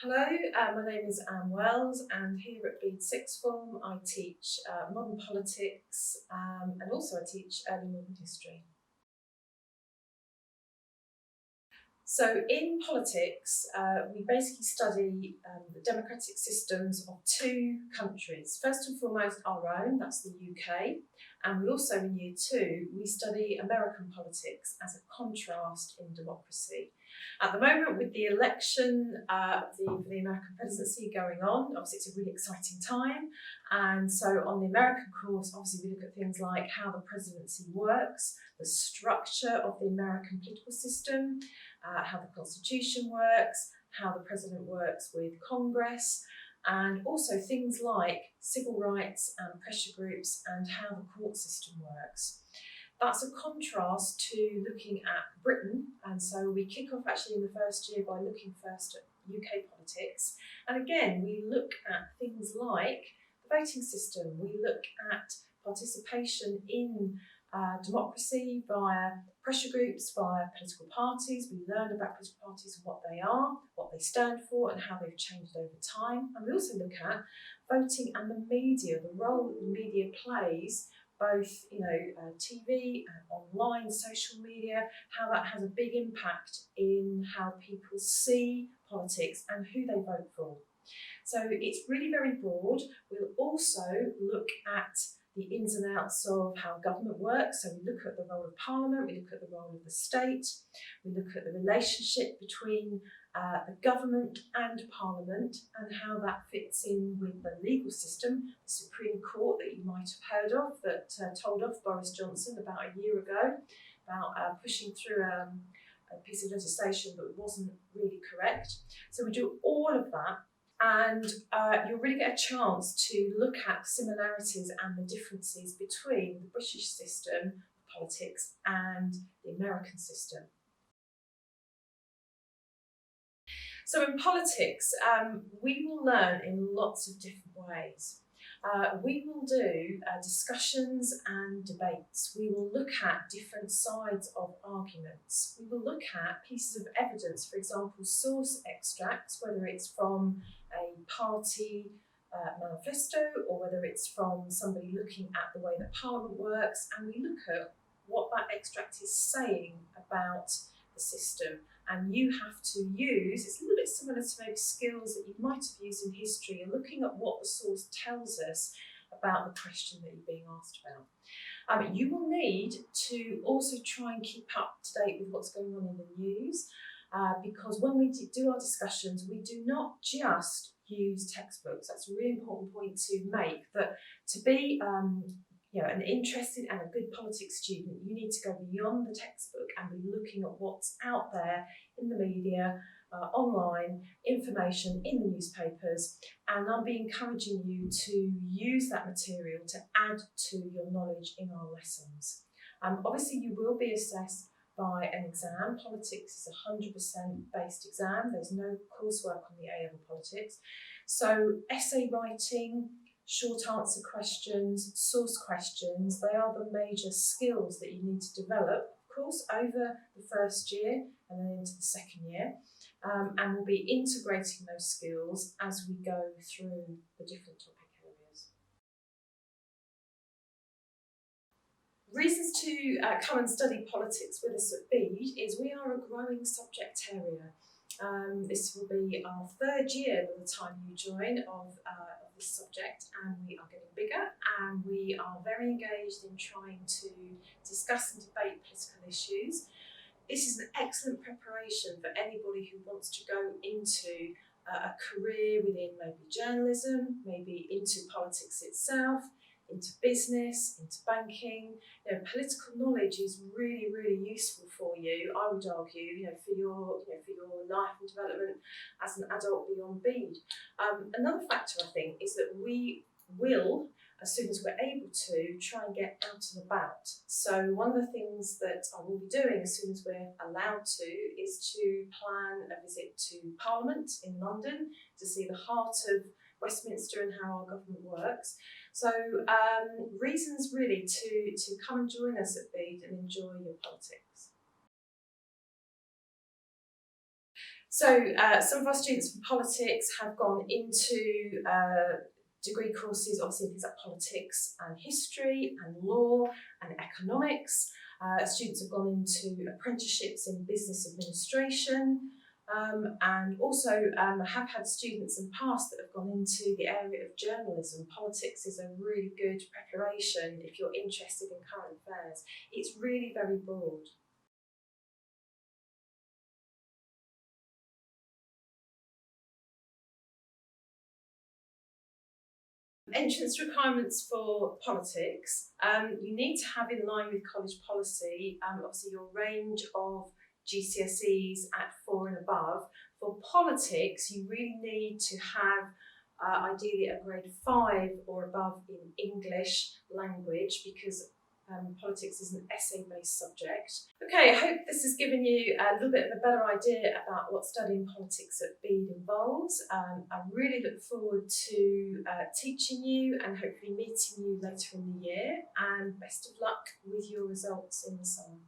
Hello, my name is Anne Wells, and here at Bede Sixth Form I teach modern politics and also I teach early modern history. So in politics, we basically study the democratic systems of two countries. First and foremost, our own, that's the UK, and we also in year two, we study American politics as a contrast in democracy. At the moment, with the election for the American presidency going on, obviously it's a really exciting time. And so on the American course, obviously we look at things like how the presidency works, the structure of the American political system, how the Constitution works, how the President works with Congress, and also things like civil rights and pressure groups and how the court system works. That's a contrast to looking at Britain, and so we kick off actually in the first year by looking first at UK politics. And again, we look at things like the voting system, we look at participation in democracy via pressure groups, via political parties. We learn about political parties and what they are, what they stand for, and how they've changed over time. And we also look at voting and the media, the role that the media plays, both TV and online, social media, how that has a big impact in how people see politics and who they vote for. So it's really very broad. We'll also look at the ins and outs of how government works. So we look at the role of Parliament, we look at the role of the state, we look at the relationship between the government and Parliament and how that fits in with the legal system, the Supreme Court that you might have heard of that told off Boris Johnson about a year ago about pushing through a piece of legislation that wasn't really correct. So we do all of that, and you'll really get a chance to look at similarities and the differences between the British system of politics and the American system. So in politics, we will learn in lots of different ways. We will do discussions and debates. We will look at different sides of arguments. We will look at pieces of evidence, for example, source extracts, whether it's from a party manifesto or whether it's from somebody looking at the way that Parliament works, and we look at what that extract is saying about the system. And you have to use, it's a little bit similar to maybe skills that you might have used in history, and looking at what the source tells us about the question that you're being asked about. You will need to also try and keep up to date with what's going on in the news, because when we do our discussions, we do not just use textbooks. That's a really important point to make, that to be an interested and a good politics student, you need to go beyond the textbook and be looking at what's out there in the media, online, information in the newspapers, and I'll be encouraging you to use that material to add to your knowledge in our lessons. Obviously, you will be assessed by an exam. Politics is a 100% based exam. There's no coursework on the A-level politics. So essay writing, short answer questions, source questions, they are the major skills that you need to develop, of course, over the first year and then into the second year. And we'll be integrating those skills as we go through the different topic areas. Reasons to come and study politics with us at Bede is we are a growing subject area. This will be our third year by the time you join of this subject, and we are getting bigger, and we are very engaged in trying to discuss and debate political issues. This is an excellent preparation for anybody who wants to go into a career within maybe journalism, maybe into politics itself, into business, into banking. Political knowledge is really, really useful for you, I would argue, for your life and development as an adult beyond Bede. Another factor, I think, is that we will, as soon as we're able to, try and get out and about. So one of the things that I will be doing as soon as we're allowed to is to plan a visit to Parliament in London to see the heart of Westminster and how our government works. So reasons really to come and join us at Bede and enjoy your politics. So some of our students from politics have gone into degree courses, obviously things like politics and history and law and economics. Students have gone into apprenticeships in business administration, and also have had students in the past that have gone into the area of journalism. Politics is a really good preparation if you're interested in current affairs. It's really very broad. Entrance requirements for politics, you need to have, in line with college policy, obviously your range of GCSEs at 4 and above. For politics, you really need to have ideally a grade 5 or above in English language, because politics is an essay-based subject. Okay, I hope this has given you a little bit of a better idea about what studying politics at Bede involves. I really look forward to teaching you and hopefully meeting you later in the year, and best of luck with your results in the summer.